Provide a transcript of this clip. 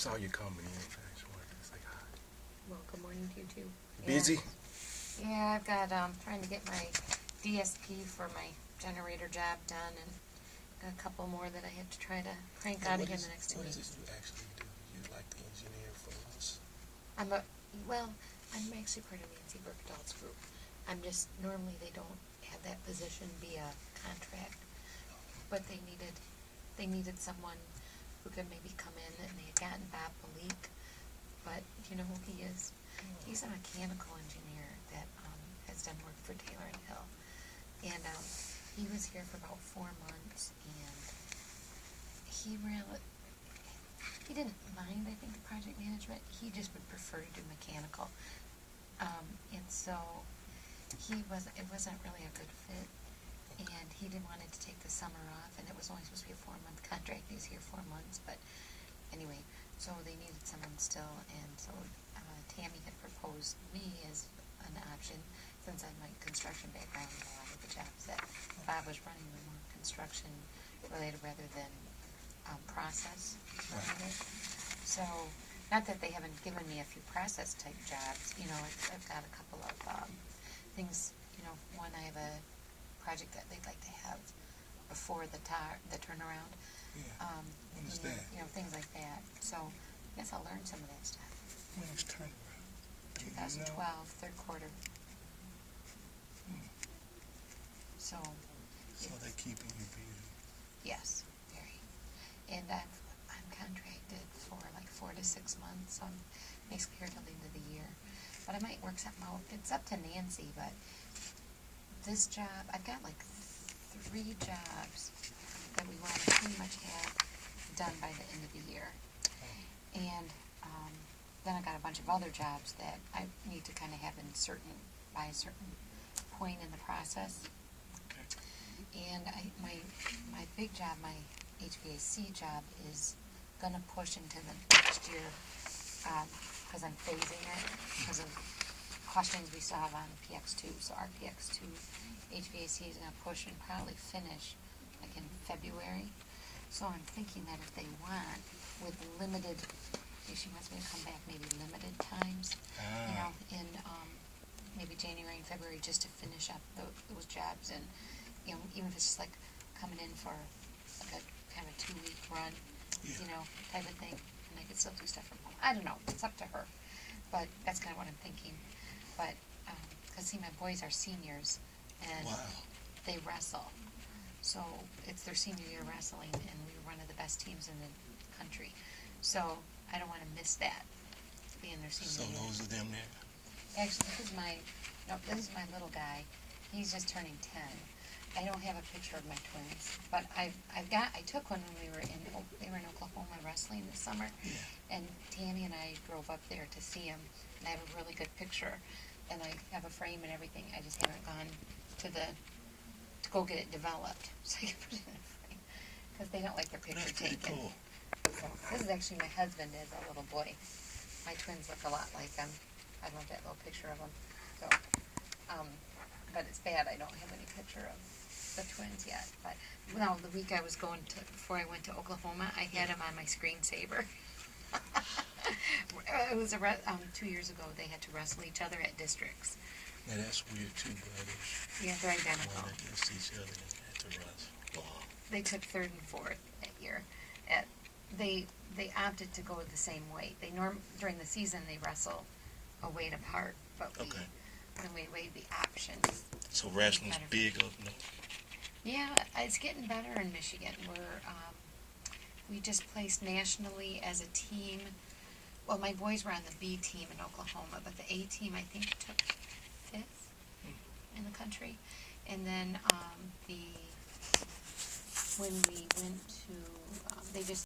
saw you coming in. I just wanted to say hi. Well, good morning to you too. Busy? Yeah, I've got trying to get my DSP for my generator job done, and got a couple more that I have to try to crank out again the next 2 What weeks. is it you actually do? You're like the engineer for us? I'm actually part of Nancy Berkdahl's group. I'm just, normally they don't have that position via contract, but they needed someone who could maybe come in, and they had gotten Bob Malik, but you know who he is? He's a mechanical engineer that has done work for Taylor and Hill, and he was here for about 4 months, and he didn't mind, I think, the project management. He just would prefer to do mechanical, and so it wasn't really a good fit, and he didn't want to take the summer off, and it was only supposed to be a 4-month contract. He was here 4 months, but anyway, so they needed someone still, and so Tammy had proposed me as an option, since I have my construction background, and a lot of the jobs that Bob was running were more construction related rather than process related. So, not that they haven't given me a few process type jobs, you know, I've got a couple of things, you know, one, I have a project that they'd like to have before the turnaround. Yeah. What is that? You know, things like that. So, I guess I'll learn some of that stuff. When is turnaround? 2012, third quarter. So they keeping you busy. yes, very. And I'm contracted for like 4 to 6 months, so I'm basically here till the end of the year. But I might work something out. It's up to Nancy, but this job, I've got like 3 jobs that we want to pretty much have done by the end of the year. And then I've got a bunch of other jobs that I need to kind of have by a certain point in the process. Okay. And my big job, my HVAC job, is going to push into the next year because I'm phasing it because of questions we still have on PX2. So our PX2 HVAC is going to push and probably finish like in February. So I'm thinking that if they want, with limited, if she wants me to come back maybe limited times, you know, in maybe January and February, just to finish up those jobs, and you know, even if it's just like coming in for like a kind of a 2-week run, you know, type of thing, and I could still do stuff from home. I don't know, it's up to her, but that's kind of what I'm thinking. But because see, my boys are seniors, and they wrestle, so it's their senior year wrestling, and we were one of the best teams in the country. So I don't want to miss that, being their senior year. So those are them there? Actually, this is my little guy. He's just turning 10. I don't have a picture of my twins, but I took one when they were in Oklahoma wrestling this summer, and Tammy and I drove up there to see him, and I have a really good picture, and I have a frame and everything. I just haven't gone to go get it developed, so I can put it in a frame, because they don't like their picture taken. Cool. So this is actually my husband as a little boy. My twins look a lot like him. I love that little picture of them. So, but it's bad I don't have any picture of the twins yet. But no, the week I was before I went to Oklahoma, I had them on my screensaver. It was 2 years ago. They had to wrestle each other at districts. Now that's weird too, brothers. Yeah, they're identical. Going against each other and had to wrestle. Wow. They took 3rd and 4th that year. They opted to go the same weight. During the season they wrestle a weight apart, but when we weighed the options. So wrestling's big up north? Yeah, it's getting better in Michigan. We just placed nationally as a team. Well, my boys were on the B team in Oklahoma, but the A team I think took 5th in the country. And then when we went to, they just